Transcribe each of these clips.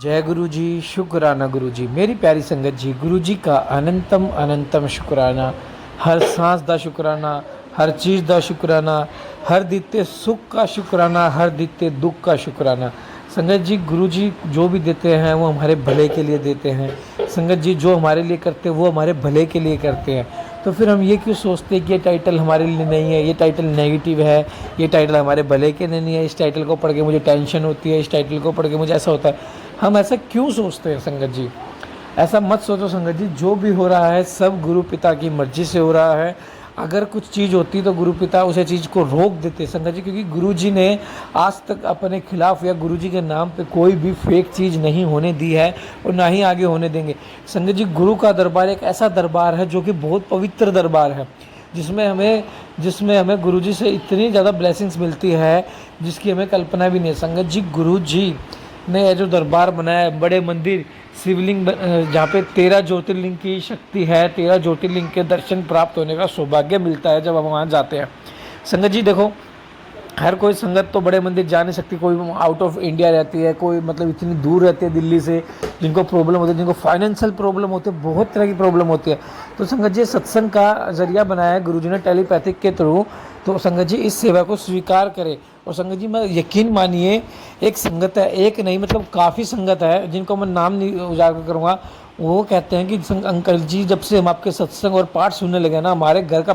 जय गुरु जी, शुक्राना गुरु जी। मेरी प्यारी संगत जी, गुरु जी का अनंतम अनंतम शुक्राना। हर सांस दा शुक्राना, हर चीज़ दा शुक्राना, हर दिते सुख का शुक्राना, हर दिते दुख का शुक्राना। संगत जी, गुरु जी जो भी देते हैं वो हमारे भले के लिए देते हैं। संगत जी जो हमारे लिए करते हैं वो हमारे भले के लिए करते हैं। तो फिर हम ये क्यों सोचते हैं कि ये टाइटल हमारे लिए नहीं है, ये टाइटल नेगेटिव है, ये टाइटल हमारे भले के लिए नहीं है, इस टाइटल को पढ़ के मुझे टेंशन होती है, इस टाइटल को पढ़ के मुझे ऐसा होता है। हम ऐसा क्यों सोचते हैं संगत जी? ऐसा मत सोचो संगत जी, जो भी हो रहा है सब गुरु पिता की मर्जी से हो रहा है। अगर कुछ चीज़ होती तो गुरु पिता उसे चीज़ को रोक देते संगत जी, क्योंकि गुरु जी ने आज तक अपने खिलाफ या गुरु जी के नाम पे कोई भी फेक चीज़ नहीं होने दी है और ना ही आगे होने देंगे। संगत जी, गुरु का दरबार एक ऐसा दरबार है जो कि बहुत पवित्र दरबार है, जिसमें हमें गुरु जी से इतनी ज़्यादा ब्लेसिंग्स मिलती है जिसकी हमें कल्पना भी नहीं है। संगत जी, गुरु जी ने जो दरबार बनाया है, बड़े मंदिर, शिवलिंग, जहाँ पे 13 ज्योतिर्लिंग की शक्ति है, 13 ज्योतिर्लिंग के दर्शन प्राप्त होने का सौभाग्य मिलता है जब हम वहाँ जाते हैं। संगत जी देखो, हर कोई संगत तो बड़े मंदिर जा नहीं सकती, कोई आउट ऑफ इंडिया रहती है, कोई मतलब इतनी दूर रहती है दिल्ली से, जिनको प्रॉब्लम होती है, जिनको फाइनेंशियल प्रॉब्लम होती है, बहुत तरह की प्रॉब्लम होती है। तो संगत जी सत्संग का जरिया बनाया है गुरु जी ने टेलीपैथिक के थ्रू। तो संगत जी इस सेवा को स्वीकार करें। और संगत जी मैं यकीन मानिए, एक संगत है, एक नहीं मतलब काफ़ी संगत है जिनको मैं नाम नहीं उजागर करूँगा। वो कहते हैं कि अंकल जी जब से हम आपके सत्संग और पाठ सुनने लगे ना, हमारे घर का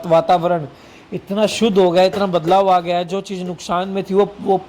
वातावरण इतना शुद्ध हो गया, इतना बदलाव आ गया है। जो चीज़ नुकसान में थी वो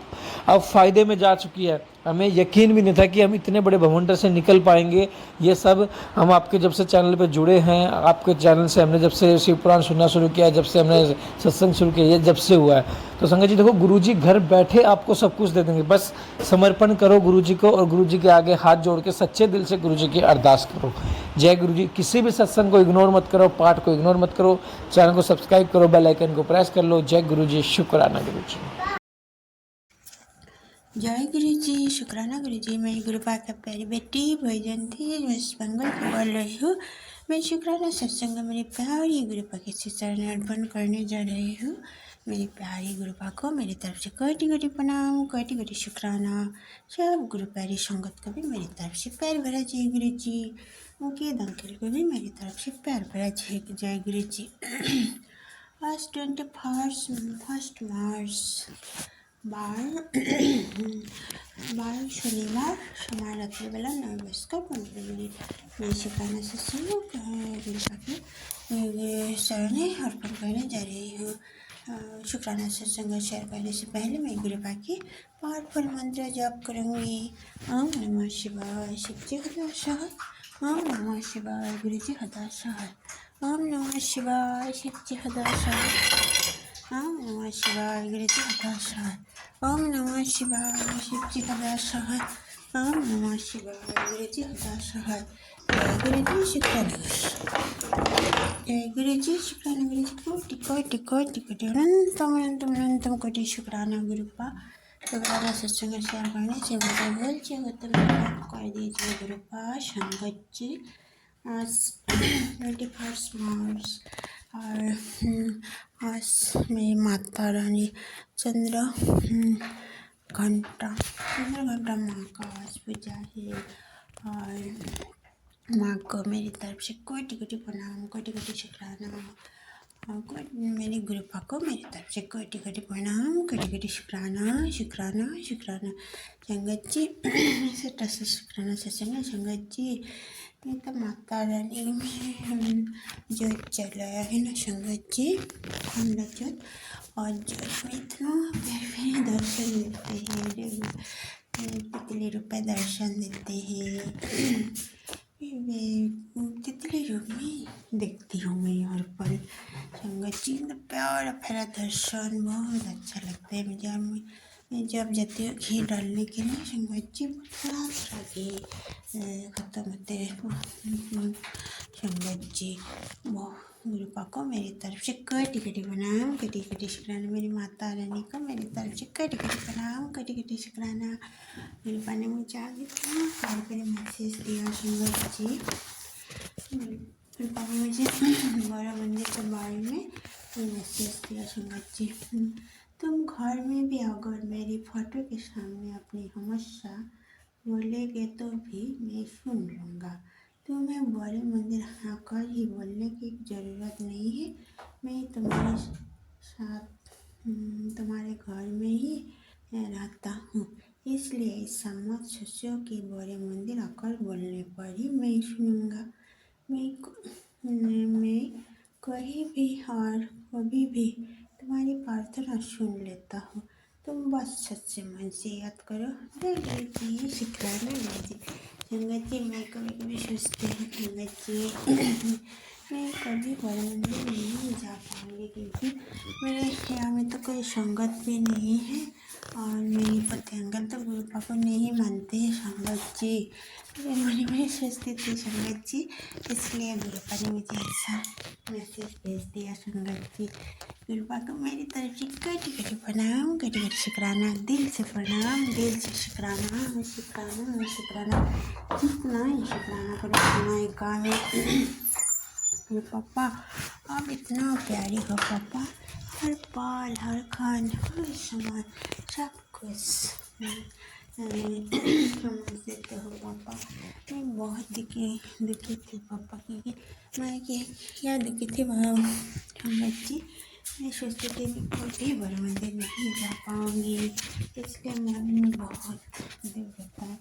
अब फ़ायदे में जा चुकी है। हमें यकीन भी नहीं था कि हम इतने बड़े भवंडर से निकल पाएंगे। ये सब हम आपके जब से चैनल पे जुड़े हैं, आपके चैनल से हमने जब से शिव पुराण सुनना शुरू किया, जब से हमने सत्संग शुरू किया, ये जब से हुआ है। तो संगत जी देखो, गुरु जी घर बैठे आपको सब कुछ दे देंगे, बस समर्पण करो गुरु जी को और गुरु जी के आगे हाथ जोड़ के सच्चे दिल से गुरु जी की अरदास करो। जय गुरु जी। किसी भी सत्संग को इग्नोर मत करो, पाठ को इग्नोर मत करो, चैनल को सब्सक्राइब करो, बेल आइकन को प्रेस कर लो। जय गुरु जी, शुक्राना गुरु जी। जय गुरु जी, शुक्राना गुरु जी। मैं गुरुपा का प्यारी बेटी वैजयंती वेस्ट बंगाल से बोल रही हूँ। मैं शुक्राना सत्संग मेरी प्यारी गुरुपा के चरण अर्पण करने जा रही हूँ। मेरी प्यारी गुरुपा को मेरी तरफ से कोटि कोटि प्रणाम, कोटि कोटि शुक्राना। सब गुरु प्यारी संगत को भी मेरी तरफ से प्यार भरा जय गुरु जी। उनके अंकल को भी मेरी तरफ से प्यार भरा जय गुरु जी। आज 21 मार्च बार शनिवार समय रात्रिबेला 9:15 मैं शुक्राना सत्संग गुरुपा के चरणे अर्पण करने जा रही हूँ। शुक्राना सत्संग शेयर करने से पहले मैं गुरुपा की पावरफुल मंत्र जाप करूँगी। ओम नमः शिवाय, शिव जी हदा सहाय। ओम नमः शिवाय, गुरु जी हदा सहाय। ओम नमः शिवाय, शिव जी हदा सहाय। ओम नमः शिवाय, गुरु जी हदा सहाय। ओम नमः शिवाय, शिव जी हदा सहाय। ओम नमः शिवाय, गुरु जी हदा सहाय। जय गुरु जी, शुक्राना। जय गुरु जी, शुक्राना गुरु जी। कोटि कोटि कोटि कोटि अनंतम अनंतम अनंतम कोटि शुक्राना गुरुपा। शुक्राना सत्संग शेयर करने से मुझे बोल से गौतम कर दीजिए गुरुपा। संगत जी आज 21 मार्च और आज मेरी माता रानी चंद्र घंटा माँ का आज पूजा है। और माँ को मेरी तरफ से कोटि कोटि प्रणाम, कोटि कोटि शुक्राना। और मेरी गुरुपा को मेरी तरफ से कोटि कोटि प्रणाम, कोटि कोटि शुक्राना शुक्राना शुक्राना। संगत जी शुक्राना सत्संग संगत जी, ये तो माता रानी में जो चलाया है ना संगत जी, हम लोग जो और जो इतना प्यारे दर्शन देते हैं, कितने रुपए दर्शन देते हैं। तितली रूप में देखती हूँ मैं हर पल संगत जी। प्यारा प्यारा दर्शन बहुत अच्छा लगता है मुझे। मैं जब जाती हूँ घी डालने के लिए संगत जी, थोड़ा थोड़ा घी खत्म होते संगत जी। गुरुपा को मेरी तरफ से कोटि कोटि प्रणाम, कोटि कोटि शुक्राना। मेरी माता रानी को मेरी तरफ से कोटि कोटि प्रणाम, कोटि कोटि शुक्राना। गुरुपा ने मुझे आगे कॉल पर मैसेज दिया संगत जी। गुरुपा ने मुझे बड़ा मंदिर के बारे में मैसेज दिया संगत जी। तुम घर में भी अगर मेरी फोटो के सामने अपनी हमेशा बोलेगे तो भी मैं सुन लूँगा। तुम्हें बड़े मंदिर आकर ही बोलने की ज़रूरत नहीं है। मैं तुम्हारे साथ तुम्हारे घर में ही रहता हूँ, इसलिए ऐसा मत सोचो कि बड़े मंदिर आकर बोलने पर ही मैं सुनूंगा। मैं कहीं भी और कभी भी तुम्हारी प्रार्थना सुन लेता हूँ। तुम बस सच्चे मन से याद करो। जय गुरु जी, शुक्राना गुरु जी। संगत जी, मैं कभी कभी सोचती हूँ संगत जी मैं कभी बड़े मंदिर नहीं जा पाऊँगी, क्योंकि मेरे यहाँ में तो कोई संगत भी नहीं है और मेरी पति अंकल तो गुरु पापा नहीं मानते हैं संगत जी। मैं मनी मनी सोचती थी संगत जी, इसलिए गुरु पापा ने मुझे ऐसा मैसेज भेज दिया संगत जी। गुरु पापा को मेरी तरफ से कटी कटी प्रणाम, कटी कटी शुक्राना, दिल से प्रणाम, दिल से शुक्राना, शुक्राना शुक्राना। जितना ही शुक्राना करो उतना ही काम है। ये पापा आप इतना प्यारी हो पापा, हर पल हर क्षण हर समय सब कुछ समझ देते हो पापा। मैं बहुत दुखी थी पापा, क्योंकि मैं क्या दुखी थी हम बच्ची। मैं सोचती थी कि कभी बड़े मंदिर नहीं जा पाऊँगी, इसलिए मन में बहुत दुख होता है।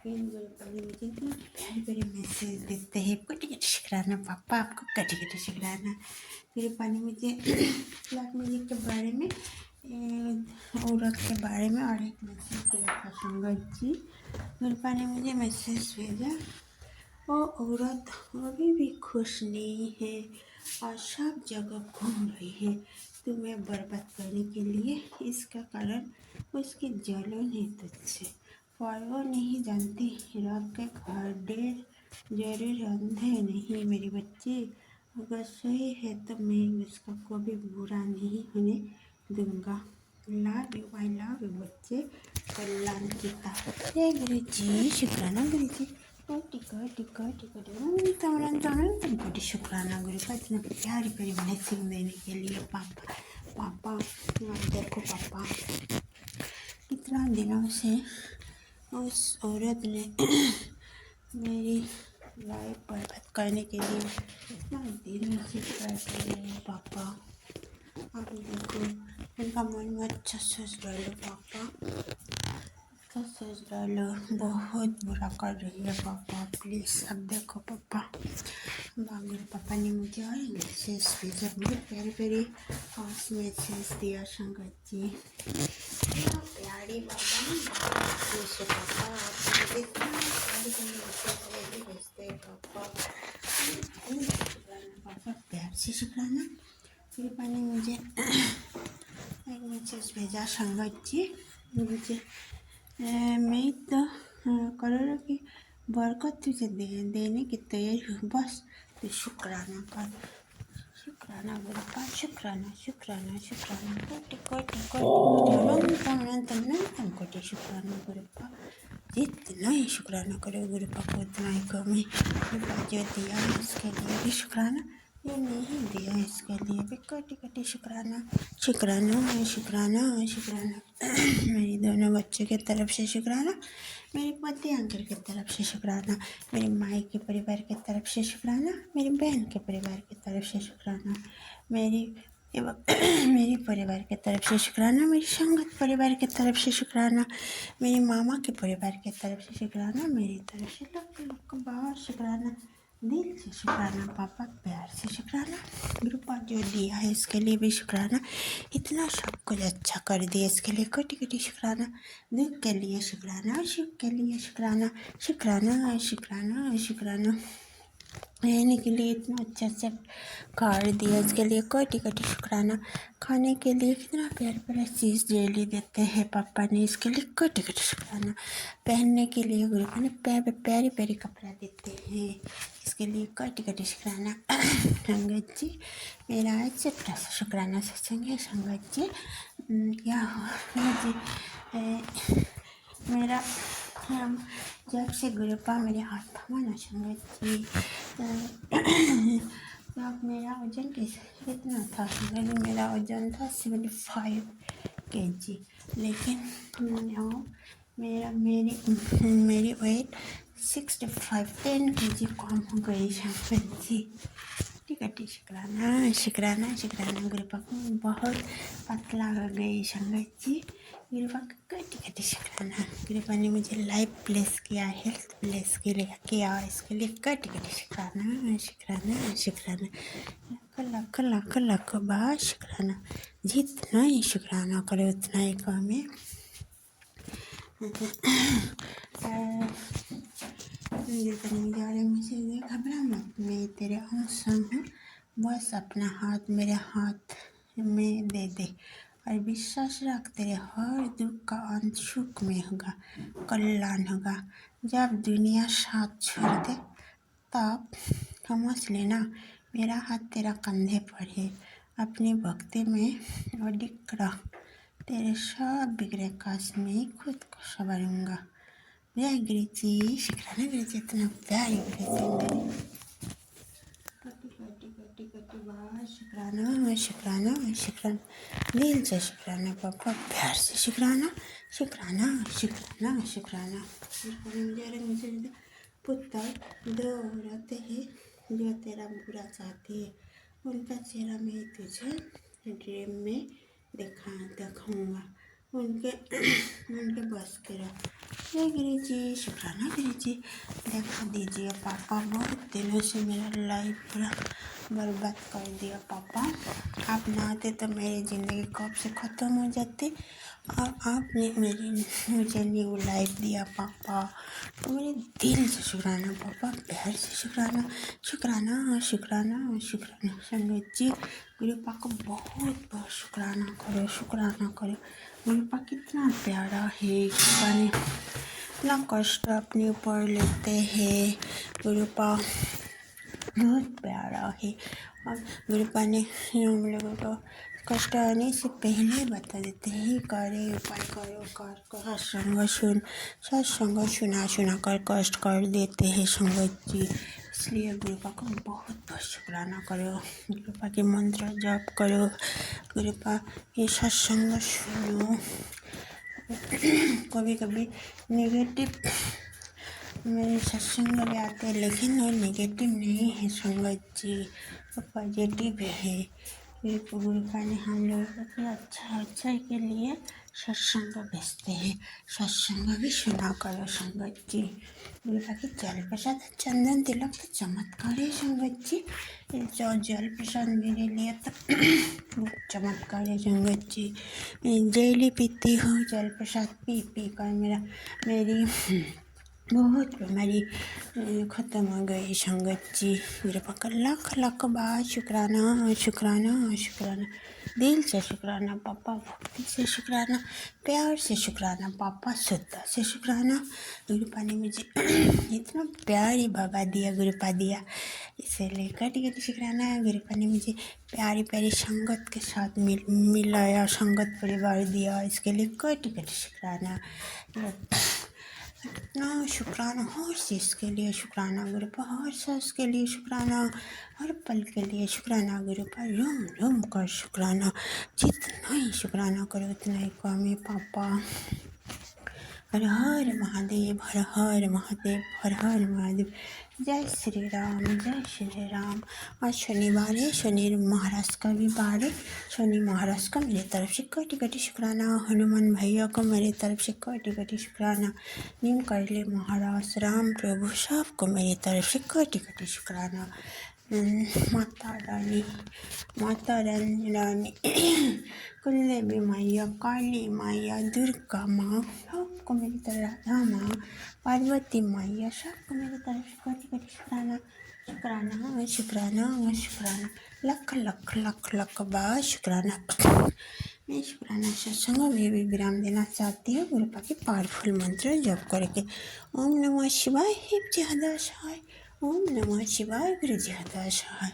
लेकिन गुरु पापा मुझे इतने प्यारे प्यारे मैसेज देते हैं, कटी कटी शुक्राना पापा, आपको कटी कटी शुक्राना। गुरु पापा ने मुझे ब्लैक म्यूजिक के बारे में औरत के बारे में और एक मैसेज दिया था संगत जी। गुरु पापा ने मुझे मैसेज भेजा, वो औरत अभी भी खुश नहीं है और सब जगह घूम रही है तुम्हें बर्बाद करने के लिए। इसका कारण उसकी जलन है तुझसे, पर वो नहीं जानती रात के घाटे जरूर अंधे नहीं मेरी बच्ची। अगर सही है तो मैं उसका कभी बुरा नहीं होने दूंगा। Love you, I love you बच्चे। कल्याण गीता। जय गुरु जी, शुक्राना गुरु जी। टिका टिका टिका तुम कोटि शुक्राना गुरु का इतना प्यारी प्यारी ब्लेसिंग देने के लिए पापा। पापा देखो पापा, कितना दिनों से उस औरत ने मेरी लाइफ बर्बाद करने के लिए इतना दिनों से ट्राई कर रही है पापा। आप देखो, उनका मन में अच्छा सोच डालो पापा, अच्छा सोच डालो। बहुत बुरा कर रही है पापा, प्लीज़ अब देखो पापा। गुरु पापा ने मुझे और मैसेज भेजा, बहुत प्यारे प्यारे खास मैसेज दिया संगत जी। क्या प्यारी बाबा जैसे पापा, आप मुझे इतना प्यारी प्यारी मैसेज भेजते हैं पापा। पापा प्यार से शुक्राना। गुरु पापा ने मुझे एक मैसेज भेजा संगत जी, मुझे मैं तो करोड़ों की बरकत तुझे देने की तैयारी हूँ, बस तू शुक्राना कर। शुक्राना गुरुपा, शुक्राना शुक्राना शुक्राना। कोटि कोटि कोटि अनंतम अनंतम अनंतम कोटि शुक्राना गुरुपा। जितना ही शुक्राना करो गुरुपा को उतना ही कम है। गुरुपा जो दिया है इसके लिए भी शुक्राना, जो नहीं दिया है इसके लिए भी कोटि कोटि शुक्राना। शुक्राना शुक्राना शुक्राना। मेरी दोनों बच्चों की तरफ से शुक्राना, मेरे पति अंकल की तरफ से शुक्राना, मेरे माई के परिवार की तरफ से शुक्राना, मेरी बहन के परिवार की तरफ से शुक्राना, मेरी परिवार की तरफ से शुक्राना, मेरी संगत परिवार की तरफ से शुक्राना, मेरे मामा के परिवार की तरफ से शुक्राना, मेरी तरफ से लक बहुत शुक्राना। दिल से शुक्राना पापा, प्यार से शुक्राना। गुरुपा जो दिया है इसके लिए भी शुक्राना, इतना सब कुछ अच्छा कर दिया इसके लिए कोटि कोटि शुक्राना। दुख के लिए शुक्राना, सुख के लिए शुक्राना, शुक्राना शुक्राना शुक्राना। रहने के लिए इतना अच्छा अच्छा कार दिया इसके लिए कोटि कोटि शुक्राना। खाने के लिए कितना प्यार प्यारा चीज़ डेली देते हैं पापा ने, इसके लिए कोटि कोटि शुक्राना। पहनने के लिए गुरु ने प्यारे प्यारे कपड़ा देते हैं, इसके लिए कोटि कोटि शुक्राना। संगत जी, मेरा आज से शुक्राना सत्संग है संगत जी। क्या हो जी, मेरा जब से गुरुपा मेरे हाथ थामा ना संगत जी, तब मेरा वजन कितना था संगत, मेरा वजन था 75 kg, लेकिन मेरी वेट 10 kg कम हो गई संगत जी। टिकटी शुक्राना गुरुपा बहुत पतला हो गई संगत जी। गुरुपा का टिकटी शुक्राना। गुरुपा ने मुझे लाइफ ब्लेस किया, हेल्थ ब्लेस किया, इसके लिए टिकटी शुक्राना। लाख लाख बार शुक्राना। जितना ही शुक्राना करे उतना ही कम है। मुझे घबरा मत, मैं तेरे संग हूँ। बस अपना हाथ मेरे हाथ में दे दे और विश्वास रख, तेरे हर दुख का अंत सुख में होगा, कल्याण होगा। जब दुनिया साथ छोड़ दे तब समझ लेना मेरा हाथ तेरा कंधे पर है। अपनी भक्ति में अडिग रह, तेरे सब बिगड़े काज में खुद को संवारूंगा। जय गुरु जी। शुक्राना गुरु जी, इतना प्यारी कटी बार शुक्राना दिल से शुक्राना पापा, प्यार से शुक्राना। मुझे पुत्र दो औरतें हैं जो तेरा बुरा चाहती है, उनका चेहरा मैं तुझे ड्रीम में दिखाऊंगा। उनके बस के रहो। जय गुरु जी। शुक्राना गुरु जी, देखा दीजिए पापा, बहुत दिनों से मेरा लाइफ पूरा बर्बाद कर दिया पापा। आप ना आते तो मेरी ज़िंदगी कब से ख़त्म हो जाती, और आपने मुझे न्यू लाइफ दिया पापा। तो मेरे दिल से शुक्राना पापा, प्यार से शुक्राना। संगत जी, गुरुपा को बहुत बहुत शुक्राना करो। गुरुपा कितना प्यारा है, गुरुपा ने इतना कष्ट अपने ऊपर लेते हैं। गुरुपा बहुत प्यारा है, और गुरुपा ने हम लोगों को कष्ट आने से पहले बता देते हैं, करे उपाय करो, कर सत्संग सुना कर कष्ट कर देते हैं संगत जी। इसलिए गुरुपा को बहुत बहुत शुक्राना करो। गुरुपा के मंत्र जप करो, गुरुपा ये सत्संग सुनो। कभी कभी नेगेटिव मेरे सत्संग भी आते हैं, लेकिन वो नेगेटिव नहीं है संगत जी, वो पॉजिटिव है। गुरुपा ने हम लोगों को अच्छा के लिए सत्संग भेजते हैं। सत्संग भी सुना करो संगत जी। गुरुपा की जल प्रसाद चंदन तिलक तो चमत्कार है संगत जी। जो जल प्रसाद मेरे लिए तो चमत्कार है संगत जी। डेली पीती हूँ जल प्रसाद, पी कर मेरी बहुत बीमारी ख़त्म हो गई संगत जी। गुरुपा का लाख बार शुक्राना दिल से शुक्राना पापा, भक्ति से शुक्राना, प्यार से शुक्राना पापा, श्रद्धा से शुक्राना। गुरुपा ने मुझे इतना प्यारी बाबा दिया, गुरुपा दिया, इसे लेकर टिकट शुक्राना। गुरुपा ने मुझे प्यारी प्यारी संगत के साथ मिलाया, संगत परिवार दिया, इसके लिए टिकट शुक्राना। इतना शुक्राना, हर चीज़ के लिए शुक्राना गुरुपा, हर सांस के लिए शुक्राना, हर पल के लिए शुक्राना गुरुपा, रोम कर शुक्राना। जितना ही शुक्राना करो उतना ही कम है पापा। हर हर महादेव, हर हर महादेव। जय श्री राम। आज शनिवार है, शनि महाराज का भी वार है। शनि महाराज का मेरी तरफ से कटी शुक्राना। हनुमान भैया को मेरी तरफ से कटी शुक्राना। नीम करले महाराज, राम प्रभु सबको मेरी तरफ से कटी शुक्राना। माता रानी कुलदेवी मैया, काली मैया, दुर्गा माँ, सबको मेरी तरफ, राधा माँ, पार्वती मैया, सबको मेरी तरफ से कटी शुक्राना। लाख बार शुक्राना। मैं शुक्राना सत्संग में भी विराम देना चाहती हूँ गुरुपा के पावरफुल मंत्र जप करके। ओम नमः शिवाय, गुरुजी हदा सहाय। ओम नमः शिवाय, गुरुजी हदा सहाय।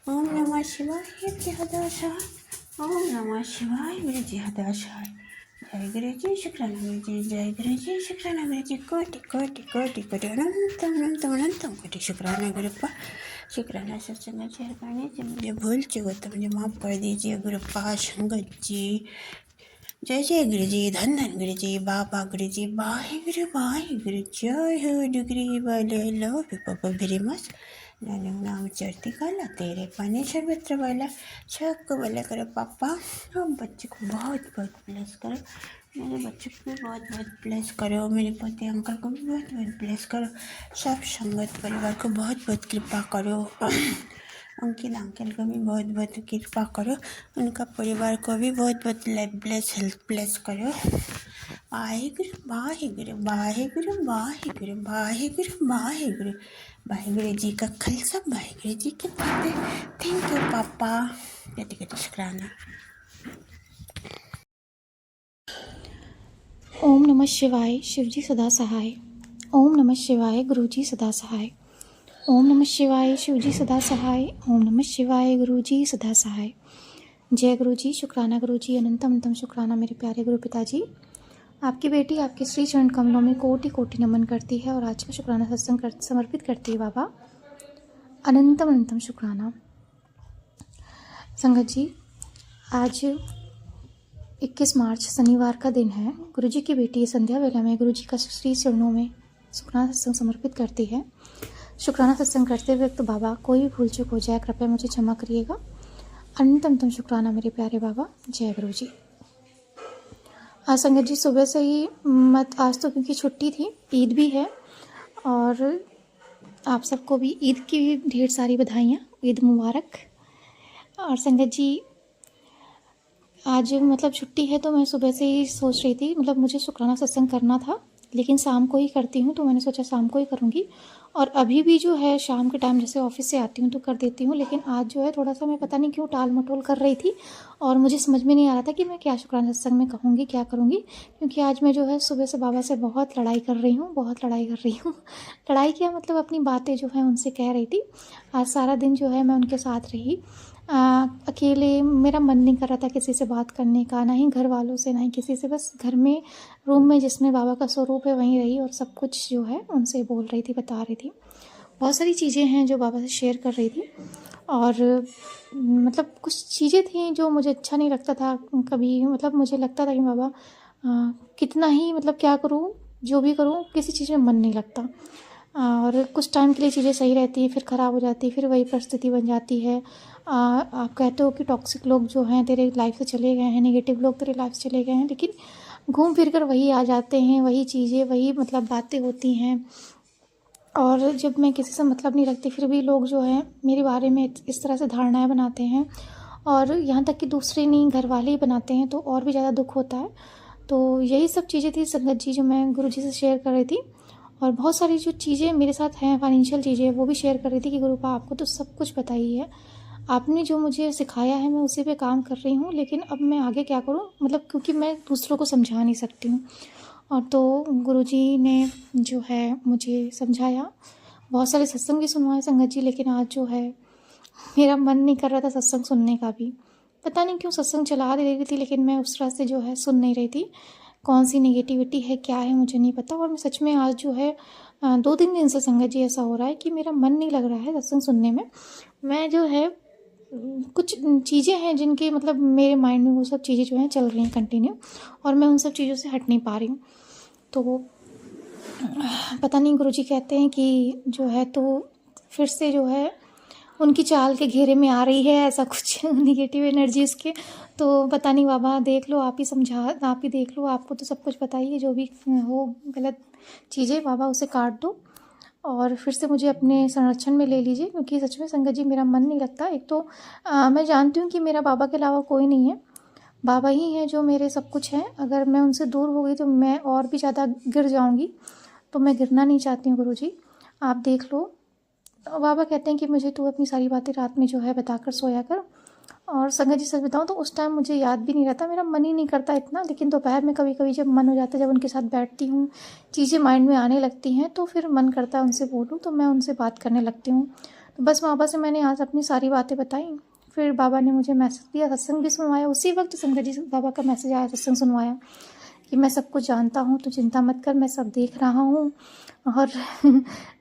ओम नमः शिवाय, गुरुजी हदा सहाय। ओम नमः शिवाय, गुरुजी हदा सहाय। जय गुरु जी। शुक्राना गुरु जी। जय गुरु जी। शुक्राना गुरु जी। कोटि अनंतम कोटि शुक्राना गुरुपा। शुक्राना सत्संग शेयर करने से मुझे भूल चुको तो मुझे माफ़ कर दीजिए गुरुपा संगत जी। जय जय गुरु जी, धन धन गुरु जी, बाबा गुरु जी, वाहे गुरु, जय हो डिग्री वाले, लव यू पापा वेरी मच। नाम चढ़ती काला तेरे पानी सर्वत्र वाला, सबको वाला करो पापा। हम बच्चे को बहुत बहुत ब्लेस करो, मेरे बच्चे को भी बहुत बहुत ब्लेस करो, मेरे पति अंकल को भी बहुत बहुत ब्लेस करो, सब संगत परिवार को बहुत बहुत कृपा करो, अंकल को भी बहुत बहुत कृपा करो, उनका परिवार को भी बहुत बहुत ब्लेस हेल्थ ब्लेस करो। वाहेगुरु वाहेगुरु वाहेगुरु वाहेगुरु वाहेगुरु वाहेगुरु, वाहेगुरु जी का खालसा वाहेगुरु जी की फतेह। थैंक यू पापा, कटी कटी शुक्राना। ओम नमः शिवाय, शिवजी सदा सहाय। ओम नमः शिवाय, गुरुजी सदा सहाय। ओम नमः शिवाय, शिवजी सदा सहाय। ओम नमः शिवाय, गुरुजी सदा सहाय। जय गुरुजी, शुक्राना गुरुजी, अनंतम अनंतम शुक्राना मेरे प्यारे गुरु पिताजी। आपकी बेटी आपके श्री चरण कमलों में कोटि कोटि नमन करती है और आज का शुक्राना सत्संग समर्पित करती है बाबा। अनंतम अनंतम शुक्राना। संगत जी, आज 21 मार्च शनिवार का दिन है। गुरुजी की बेटी संध्या वेला में गुरुजी का श्री चरणों में शुक्राना सत्संग समर्पित करती है। शुक्राना सत्संग करते वक्त बाबा कोई भी भूल चूक हो जाए कृपया मुझे क्षमा करिएगा। अनंतम शुक्राना मेरे प्यारे बाबा। जय गुरुजी। आज संगत जी सुबह से ही आज तो क्योंकि छुट्टी थी, ईद भी है और आप सबको भी ईद की भी ढेर सारी बधाइयाँ, ईद मुबारक। और संगत जी आज छुट्टी है तो मैं सुबह से ही सोच रही थी, मुझे शुक्राना सत्संग करना था लेकिन शाम को ही करती हूँ, तो मैंने सोचा शाम को ही करूँगी। और अभी भी जो है शाम के टाइम जैसे ऑफिस से आती हूँ तो कर देती हूँ, लेकिन आज जो है थोड़ा सा मैं पता नहीं क्यों टाल मटोल कर रही थी और मुझे समझ में नहीं आ रहा था कि मैं क्या शुक्राना सत्संग में कहूँगी, क्या करूँगी। क्योंकि आज मैं जो है सुबह से बाबा से बहुत लड़ाई कर रही हूँ, बहुत लड़ाई कर रही हूँ। लड़ाई क्या अपनी बातें जो है उनसे कह रही थी। आज सारा दिन जो है मैं उनके साथ रही। अकेले मेरा मन नहीं कर रहा था किसी से बात करने का, ना ही घर वालों से, ना ही किसी से। बस घर में रूम में जिसमें बाबा का स्वरूप है वहीं रही और सब कुछ जो है उनसे बोल रही थी, बता रही थी। बहुत सारी चीज़ें हैं जो बाबा से शेयर कर रही थी और कुछ चीज़ें थी जो मुझे अच्छा नहीं लगता था कभी। मुझे लगता था कि बाबा कितना ही क्या करूँ, जो भी करूँ किसी चीज़ में मन नहीं लगता। और कुछ टाइम के लिए चीज़ें सही रहती है, फिर ख़राब हो जाती है, फिर वही परिस्थिति बन जाती है। आप कहते हो कि टॉक्सिक लोग जो हैं तेरे लाइफ से चले गए हैं, नेगेटिव लोग तेरे लाइफ से चले गए हैं, लेकिन घूम फिर कर वही आ जाते हैं, वही चीज़ें, वही बातें होती हैं। और जब मैं किसी से नहीं रखती फिर भी लोग जो हैं मेरे बारे में इस तरह से धारणाएं बनाते हैं और यहाँ तक कि दूसरे नहीं घर वाले ही बनाते हैं, तो और भी ज़्यादा दुख होता है। तो यही सब चीज़ें थी संगत जी जो मैं गुरुजी से शेयर कर रही थी। और बहुत सारी जो चीज़ें मेरे साथ हैं, फाइनेंशियल चीज़ें, वो भी शेयर कर रही थी कि गुरुपा आपको तो सब कुछ पता ही है, आपने जो मुझे सिखाया है मैं उसी पे काम कर रही हूँ, लेकिन अब मैं आगे क्या करूँ, क्योंकि मैं दूसरों को समझा नहीं सकती हूँ। और तो गुरुजी ने जो है मुझे समझाया, बहुत सारे सत्संग भी सुनवाए संगत जी, लेकिन आज जो है मेरा मन नहीं कर रहा था सत्संग सुनने का भी। पता नहीं क्यों सत्संग चला दे रही थी लेकिन मैं उस तरह से जो है सुन नहीं रही थी। कौन सी नेगेटिविटी है, क्या है, मुझे नहीं पता। और मैं सच में आज जो है 2-3 दिन से संगत जी ऐसा हो रहा है कि मेरा मन नहीं लग रहा है सत्संग सुनने में। मैं जो है कुछ चीज़ें हैं जिनके मेरे माइंड में वो सब चीज़ें जो हैं चल रही हैं कंटिन्यू, और मैं उन सब चीज़ों से हट नहीं पा रही हूँ। तो पता नहीं गुरुजी कहते हैं कि जो है तो फिर से जो है उनकी चाल के घेरे में आ रही है ऐसा कुछ निगेटिव एनर्जी उसके। तो पता नहीं बाबा, देख लो, आप ही देख लो, आपको तो सब कुछ पता ही है, जो भी हो गलत चीज़ें बाबा उसे काट दो और फिर से मुझे अपने संरक्षण में ले लीजिए। क्योंकि सच में संगत जी मेरा मन नहीं लगता। एक तो मैं जानती हूँ कि मेरा बाबा के अलावा कोई नहीं है, बाबा ही हैं जो मेरे सब कुछ हैं। अगर मैं उनसे दूर हो गई तो मैं और भी ज़्यादा गिर जाऊँगी, तो मैं गिरना नहीं चाहती हूँ गुरुजी, आप देख लो। बाबा कहते हैं कि मुझे तू अपनी सारी बातें रात में जो है बताकर सोया कर। और संगत जी सच बताऊँ तो उस टाइम मुझे याद भी नहीं रहता, मेरा मन ही नहीं करता इतना। लेकिन दोपहर में कभी कभी जब मन हो जाता है, जब उनके साथ बैठती हूँ, चीज़ें माइंड में आने लगती हैं, तो फिर मन करता है उनसे बोलूँ, तो मैं उनसे बात करने लगती हूँ। तो बस बाबा से मैंने आज अपनी सारी बातें बताई। फिर बाबा ने मुझे मैसेज दिया, सत्संग भी सुनवाया। उसी वक्त संगत जी बाबा का मैसेज आया, सत्संग सुनवाया कि मैं सब कुछ जानता हूँ, तो चिंता मत कर, मैं सब देख रहा हूँ और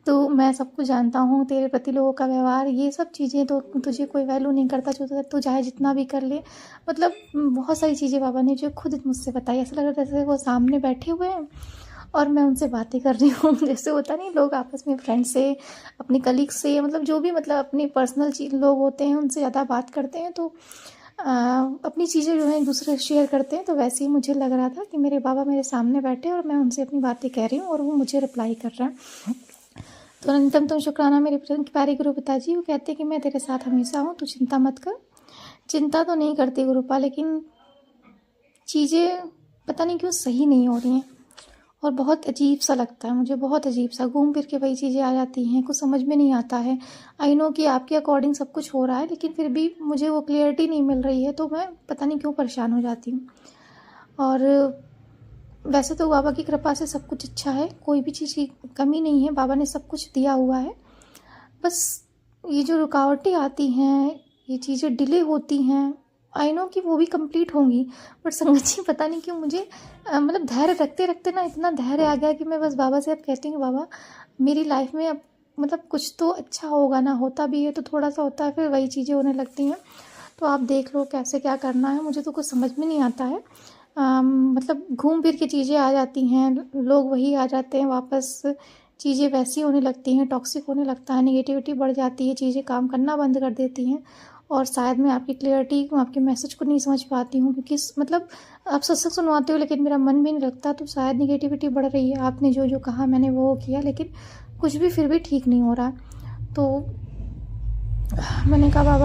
तो मैं सब कुछ जानता हूँ, तेरे प्रति लोगों का व्यवहार, ये सब चीज़ें तो तुझे कोई वैल्यू नहीं करता, जो तू चाहे जितना भी कर ले। मतलब बहुत सारी चीज़ें बाबा ने जो खुद मुझसे बताई। ऐसा लग रहा था जैसे वो सामने बैठे हुए हैं और मैं उनसे बातें कर रही हूँ। जैसे होता नहीं, लोग आपस में फ्रेंड से, अपने कलीग से, मतलब जो भी, मतलब अपनी पर्सनल चीज लोग होते हैं उनसे ज़्यादा बात करते हैं, तो अपनी चीज़ें जो है एक दूसरे से शेयर करते हैं। तो वैसे ही मुझे लग रहा था कि मेरे बाबा मेरे सामने बैठे और मैं उनसे अपनी बातें कह रही हूँ और वो मुझे रिप्लाई कर रहा है। तो अनंतम तुम शुक्राना मेरे प्यारे गुरु पिताजी। वो कहते हैं कि मैं तेरे साथ हमेशा हूँ, तू चिंता मत कर। चिंता तो नहीं करती गुरुपा, लेकिन चीज़ें पता नहीं क्यों सही नहीं हो रही हैं और बहुत अजीब सा लगता है मुझे, बहुत अजीब सा, घूम फिर के वही चीज़ें आ जाती हैं, कुछ समझ में नहीं आता है। आई नो कि आपके अकॉर्डिंग सब कुछ हो रहा है, लेकिन फिर भी मुझे वो क्लियरिटी नहीं मिल रही है, तो मैं पता नहीं क्यों परेशान हो जाती हूँ। और वैसे तो बाबा की कृपा से सब कुछ अच्छा है, कोई भी चीज़ की कमी नहीं है, बाबा ने सब कुछ दिया हुआ है। बस ये जो रुकावटें आती हैं, ये चीज़ें डिले होती हैं, आई नो कि वो भी कंप्लीट होंगी, बट संगत जी पता नहीं क्यों मुझे मतलब धैर्य रखते रखते ना इतना धैर्य आ गया कि मैं बस बाबा से अब कहती हूँ, बाबा मेरी लाइफ में अब मतलब कुछ तो अच्छा होगा ना, होता भी है तो थोड़ा सा होता है, फिर वही चीज़ें होने लगती हैं। तो आप देख लो कैसे क्या करना है, मुझे तो कुछ समझ में नहीं आता है। मतलब घूम फिर के चीज़ें आ जाती हैं, लोग वही आ जाते हैं वापस, चीज़ें वैसी होने लगती हैं, टॉक्सिक होने लगता है, नेगेटिविटी बढ़ जाती है, चीज़ें काम करना बंद कर देती हैं। और शायद मैं आपकी क्लियरिटी, आपके मैसेज को नहीं समझ पाती हूँ, क्योंकि मतलब आप सत्संग सुनवाते हो लेकिन मेरा मन भी नहीं लगता, तो शायद नेगेटिविटी बढ़ रही है। आपने जो जो कहा मैंने वो किया, लेकिन कुछ भी फिर भी ठीक नहीं हो रहा। तो मैंने कहा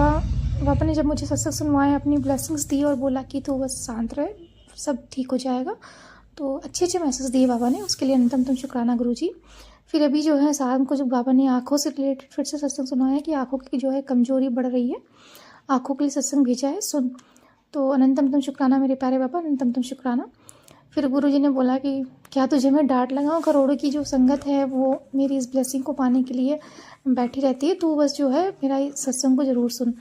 बाबा ने जब मुझे सत्संग सुनवाया, अपनी ब्लेसिंग्स दी और बोला कि तू बस शांत रहे, सब ठीक हो जाएगा, तो अच्छे अच्छे मैसेज दिए बाबा ने, उसके लिए अनंतम तुम शुक्राना गुरुजी। फिर अभी जो है शाम को जब बाबा ने आँखों से रिलेटेड फिर से सत्संग सुनाया कि आँखों की जो है कमजोरी बढ़ रही है, आँखों के लिए सत्संग भेजा है सुन। तो अनंतम तुम शुक्राना मेरे प्यारे बाबा, अनंतम तुम शुक्राना। फिर गुरुजी ने बोला कि क्या तुझे मैं डांट लगाऊं, करोड़ों की जो संगत है वो मेरी इस ब्लेसिंग को पाने के लिए बैठी रहती है, तू बस जो है मेरा इस सत्संग को ज़रूर सुन।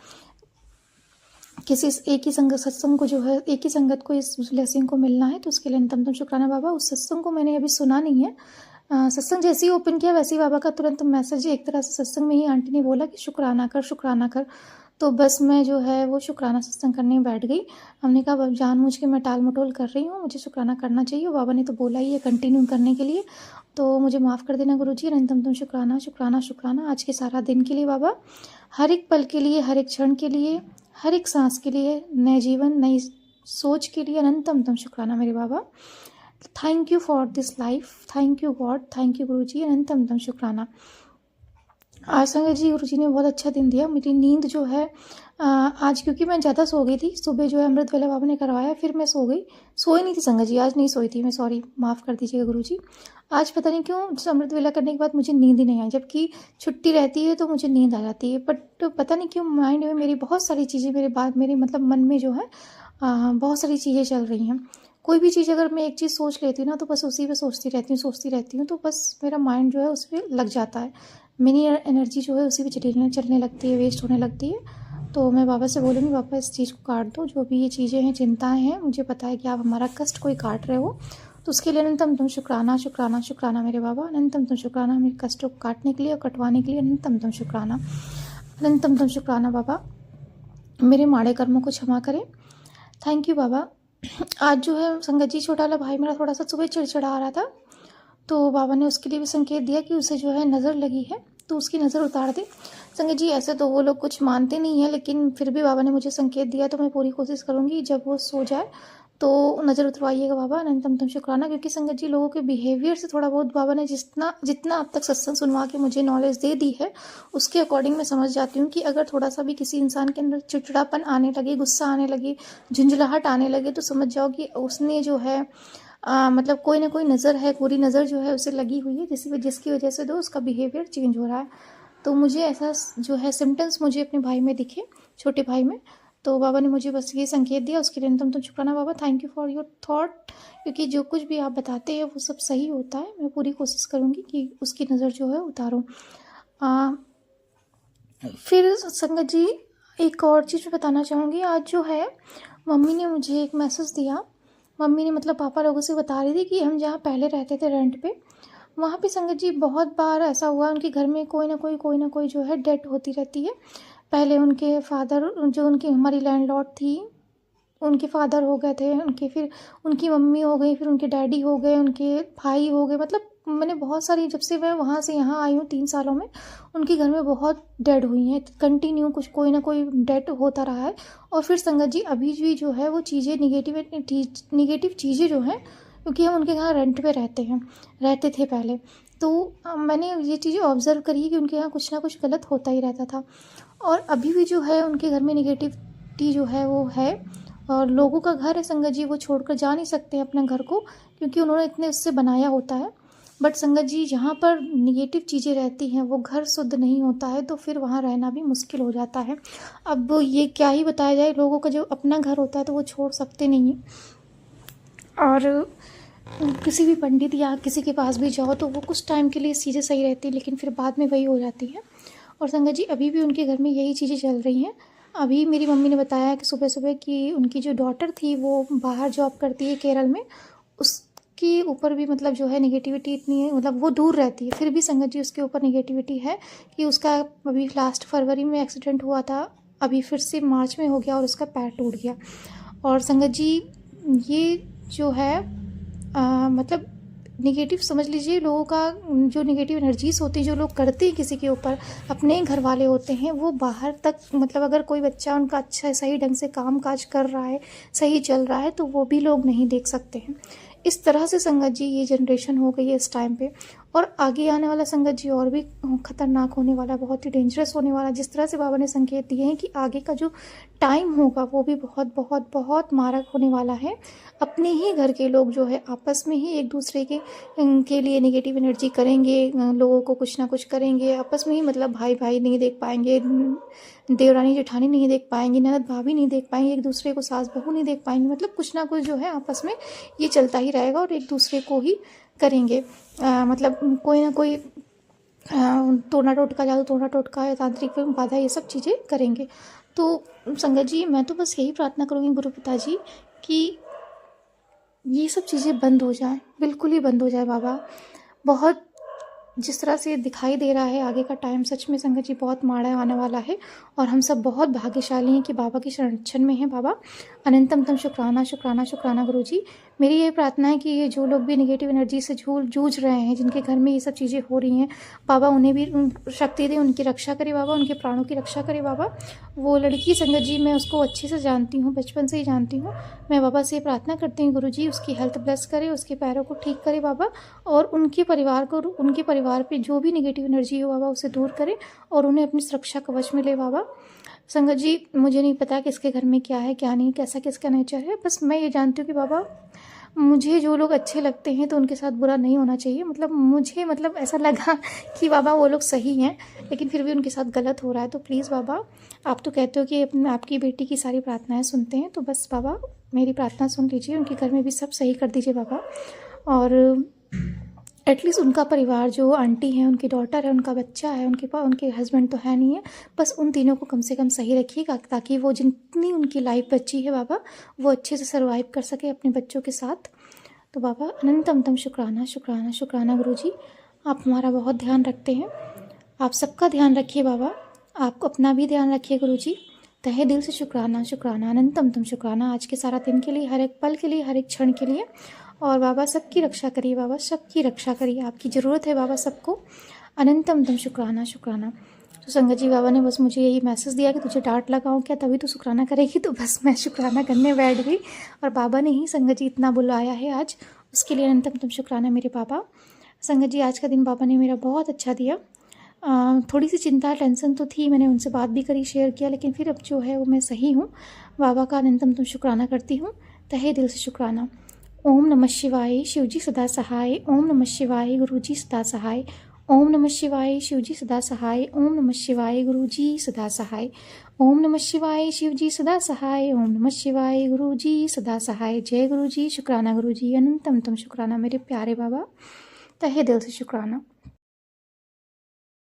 किसी एक ही संगत सत्संग को जो है, एक ही संगत को इस ब्लेसिंग को मिलना है, तो उसके लिए अनंतम तुम शुक्राना बाबा। उस सत्संग को मैंने अभी सुना नहीं है, सत्संग जैसे ही ओपन किया वैसे ही बाबा का तुरंत मैसेज, एक तरह से सत्संग में ही आंटी ने बोला कि शुक्राना कर, शुक्राना कर। तो बस मैं जो है वो शुक्राना सत्संग करने बैठ गई। हमने कहा अब जानबूझ के मैं टाल मटोल कर रही हूँ, मुझे शुक्राना करना चाहिए, बाबा ने तो बोला ही है कंटिन्यू करने के लिए, तो मुझे माफ़ कर देना गुरुजी। अनंतम तुम शुक्राना, शुक्राना, शुक्राना आज के सारा दिन के लिए बाबा, हर एक पल के लिए, हर एक क्षण के लिए, हर एक सांस के लिए, नए जीवन, नई सोच के लिए अनंतम तुम शुक्राना मेरे बाबा। Thank you for this life, thank you God, thank you गुरुजी, अनंतम तुम शुक्राना। आज संगत जी गुरुजी ने बहुत अच्छा दिन दिया। मेरी नींद जो है आज, क्योंकि मैं ज़्यादा सो गई थी, सुबह जो है अमृत वेला बाबा ने करवाया, फिर मैं सो गई, सोई नहीं थी संगत जी, आज नहीं सोई थी मैं, सॉरी माफ़ कर दीजिएगा गुरुजी। आज पता नहीं क्यों अमृत वेला करने के बाद मुझे नींद ही नहीं आई, जबकि छुट्टी रहती है तो मुझे नींद आ जाती है, बट पता नहीं क्यों माइंड में मेरी बहुत सारी चीज़ें, मेरे मतलब मन में जो है बहुत सारी चीज़ें चल रही हैं। कोई भी चीज़ अगर मैं एक चीज़ सोच लेती हूँ ना, तो बस उसी पे सोचती रहती हूँ, तो बस मेरा माइंड जो है उस पर लग जाता है, मेरी एनर्जी जो है उसी पे चलने लगती है, वेस्ट होने लगती है। तो मैं बाबा से बोलूँगी बाबा इस चीज़ को काट दो, जो भी ये चीज़ें हैं, चिंताएं हैं, मुझे पता है कि आप हमारा कष्ट कोई काट रहे हो, तो उसके लिए अनंतम तुम शुक्राना, शुक्राना, शुक्राना मेरे बाबा, अनंतम तुम शुक्राना मेरे कष्टों को काटने के लिए और कटवाने के लिए, अनंतम तुम शुक्राना, अनंतम तुम शुक्राना बाबा, मेरे माड़े कर्मों को क्षमा करें। थैंक यू बाबा। आज जो है संगत जी छोटा वाला भाई मेरा थोड़ा सा सुबह चिड़चिड़ा आ रहा था, तो बाबा ने उसके लिए भी संकेत दिया कि उसे जो है नज़र लगी है, तो उसकी नज़र उतार दे। संगत जी ऐसे तो वो लोग कुछ मानते नहीं है, लेकिन फिर भी बाबा ने मुझे संकेत दिया, तो मैं पूरी कोशिश करूँगी जब वो सो जाए तो नज़र उतरवाइएगा बाबा, अनंतम तुम शुक्राना। क्योंकि संगत जी लोगों के बिहेवियर से थोड़ा बहुत बाबा ने जितना अब तक सत्संग सुनवा के मुझे नॉलेज दे दी है, उसके अकॉर्डिंग मैं समझ जाती हूँ कि अगर थोड़ा सा भी किसी इंसान के अंदर चिड़चिड़ापन आने लगे, गुस्सा आने लगे, झुंझलाहट आने लगे, तो समझ जाओ कि उसने जो है मतलब कोई ना कोई नज़र है, पूरी नज़र जो है उसे लगी हुई है, जिसकी वजह से उसका बिहेवियर चेंज हो रहा है। तो मुझे ऐसा जो है सिम्टम्स मुझे अपने भाई में दिखे, छोटे भाई में, तो बाबा ने मुझे बस ये संकेत दिया, उसके लिए अनंतम तुम शुक्राना बाबा। Thank you for your thought, क्योंकि जो कुछ भी आप बताते हैं वो सब सही होता है, मैं पूरी कोशिश करूँगी कि उसकी नज़र जो है उतारूँ। फिर संगत जी एक और चीज़ मैं बताना चाहूँगी, आज जो है मम्मी ने मुझे एक मैसेज दिया मम्मी ने मतलब पापा लोगों से बता रही थी कि हम जहाँ पहले रहते थे रेंट पे, वहाँ पे संगत जी बहुत बार ऐसा हुआ उनके घर में कोई ना कोई जो है डेथ होती रहती है। पहले उनके फादर, जो उनकी हमारी लैंडलॉर्ड थी, उनके फादर हो गए थे, उनके फिर उनकी मम्मी हो गई, फिर उनके डैडी हो गए, उनके भाई हो गए, मतलब मैंने बहुत सारी, जब से मैं वहाँ से यहाँ आई हूँ 3 सालों में, उनके घर में बहुत डेड हुई हैं कंटिन्यू, कुछ कोई ना कोई डेड होता रहा है। और फिर संगत जी अभी भी जो है वो चीज़ें निगेटिव चीज़ें जो हैं, क्योंकि हम उनके यहाँ रेंट पे रहते थे पहले, तो मैंने ये चीज़ें ऑब्ज़र्व करी कि उनके यहाँ कुछ ना कुछ गलत होता ही रहता था। और अभी भी जो है उनके घर में निगेटिविटी जो है वो है। और लोगों का घर है संगत जी, वो छोड़कर जा नहीं सकते हैं अपने घर को, क्योंकि उन्होंने इतने उससे बनाया होता है। बट संगत जी जहाँ पर निगेटिव चीज़ें रहती हैं वो घर शुद्ध नहीं होता है, तो फिर वहाँ रहना भी मुश्किल हो जाता है। अब ये क्या ही बताया जाए, लोगों का जो अपना घर होता है तो वो छोड़ सकते नहीं हैं। और किसी भी पंडित या किसी के पास भी जाओ तो वो कुछ टाइम के लिए चीज़ें सही रहती है, लेकिन फिर बाद में वही हो जाती है। और संगत जी अभी भी उनके घर में यही चीज़ें चल रही हैं। अभी मेरी मम्मी ने बताया कि सुबह कि उनकी जो डॉटर थी वो बाहर जॉब करती है केरल में, उसके ऊपर भी मतलब जो है निगेटिविटी इतनी है, मतलब वो दूर रहती है, फिर भी संगत जी उसके ऊपर निगेटिविटी है कि उसका अभी लास्ट फरवरी में एक्सीडेंट हुआ था, अभी फिर से मार्च में हो गया और उसका पैर टूट गया। और संगत जी ये जो है मतलब निगेटिव समझ लीजिए, लोगों का जो निगेटिव एनर्जीज होती है, जो लोग करते हैं किसी के ऊपर, अपने घर वाले होते हैं, वो बाहर तक, मतलब अगर कोई बच्चा उनका अच्छा सही ढंग से काम काज कर रहा है, सही चल रहा है, तो वो भी लोग नहीं देख सकते हैं। इस तरह से संगत जी ये जनरेशन हो गई है इस टाइम पे। और आगे आने वाला संगत जी और भी खतरनाक होने वाला, बहुत ही डेंजरस होने वाला। जिस तरह से बाबा ने संकेत दिए हैं कि आगे का जो टाइम होगा वो भी बहुत बहुत बहुत मारक होने वाला है। अपने ही घर के लोग जो है आपस में ही एक दूसरे के लिए नेगेटिव एनर्जी करेंगे, लोगों को कुछ ना कुछ करेंगे आपस में ही, मतलब भाई भाई नहीं देख पाएंगे, देवरानी जेठानी नहीं देख पाएंगी, ननद भाभी नहीं देख पाएंगे, एक दूसरे को सास बहू नहीं देख पाएंगे, मतलब कुछ ना कुछ जो है आपस में ये चलता ही रहेगा और एक दूसरे को ही करेंगे। मतलब कोई ना कोई टोना टोटका, जादू टोना टोटका या तांत्रिक बाधा, ये सब चीज़ें करेंगे। तो संगत जी मैं तो बस यही प्रार्थना करूँगी गुरु पिताजी कि ये सब चीज़ें बंद हो जाएं, बिल्कुल ही बंद हो जाए बाबा। बहुत जिस तरह से दिखाई दे रहा है आगे का टाइम, सच में संगत जी बहुत माड़ा आने वाला है और हम सब बहुत भाग्यशाली हैं कि बाबा के संरक्षण में हैं। बाबा अनंतम तम शुक्राना शुक्राना शुक्राना गुरु जी। मेरी ये प्रार्थना है कि ये जो लोग भी नेगेटिव एनर्जी से जूझ रहे हैं, जिनके घर में ये सब चीज़ें हो रही हैं, बाबा उन्हें भी शक्ति दे, उनकी रक्षा करे बाबा, उनके प्राणों की रक्षा करे बाबा। वो लड़की संगत जी मैं उसको अच्छे से जानती हूँ, बचपन से ही जानती हूँ। मैं बाबा से प्रार्थना करती हूँ गुरु जी उसकी हेल्थ ब्लेस करे, उसके पैरों को ठीक करे बाबा, और उनके परिवार पे जो भी नेगेटिव एनर्जी हो बाबा उसे दूर करे और उन्हें अपनी सुरक्षा कवच में ले बाबा। संगत जी मुझे नहीं पता किसके घर में क्या है क्या नहीं, कैसा किसका नेचर है, बस मैं ये जानती हूँ कि बाबा मुझे जो लोग अच्छे लगते हैं तो उनके साथ बुरा नहीं होना चाहिए। मतलब मुझे ऐसा लगा कि बाबा वो लोग सही हैं लेकिन फिर भी उनके साथ गलत हो रहा है, तो प्लीज़ बाबा आप तो कहते हो कि आपकी बेटी की सारी प्रार्थनाएं सुनते हैं, तो बस बाबा मेरी प्रार्थना सुन लीजिए, उनके घर में भी सब सही कर दीजिए बाबा। और एटलीस्ट उनका परिवार, जो आंटी है, उनकी डॉटर है, उनका बच्चा है, उनके हस्बैंड तो है नहीं है, बस उन तीनों को कम से कम सही रखिएगा ताकि वो जितनी उनकी लाइफ बची है बाबा वो अच्छे से सर्वाइव कर सके अपने बच्चों के साथ। तो बाबा अनंतम तम शुक्राना शुक्राना शुक्राना गुरु जी, आप हमारा बहुत ध्यान रखते हैं, आप सबका ध्यान रखिए बाबा, आप अपना भी ध्यान रखिए गुरु जी। तहे दिल से शुक्राना शुक्राना अनंतम तम शुक्राना, आज के सारा दिन के लिए, हर एक पल के लिए, हर एक क्षण के लिए। और बाबा सबकी रक्षा करिए बाबा, सबकी रक्षा करिए, आपकी ज़रूरत है बाबा सबको। अनंतम तम शुक्राना शुक्राना। तो संगत जी बाबा ने बस मुझे यही मैसेज दिया कि तुझे डांट लगाऊं क्या तभी तो शुक्राना करेगी, तो बस मैं शुक्राना करने बैठ गई और बाबा ने ही संगत जी इतना बुलाया है आज, उसके लिए अनंतम तम शुक्राना मेरे बाबा। संगत जी आज का दिन बाबा ने मेरा बहुत अच्छा दिया। थोड़ी सी चिंता टेंशन तो थी, मैंने उनसे बात भी करी, शेयर किया, लेकिन फिर अब जो है वो मैं सही हूँ। बाबा का अनंतम तम शुक्राना करती हूँ, तहे दिल से शुक्राना। ओम नमः शिवाय, शिवजी सदा सहाय। ओम नमः शिवाय, गुरुजी सदा सहाय। ओम नमः शिवाय, शिवजी सदा सहाय। ओम नमः शिवाय, गुरुजी सदा सहाय। ओम नमः शिवाय, शिवजी सदा सहाय। ओम नमः शिवाय, गुरुजी सदा सहाय। जय गुरुजी, शुक्राना गुरुजी, अनंतम तम शुक्राना मेरे प्यारे बाबा, तहे दिल से शुक्राना।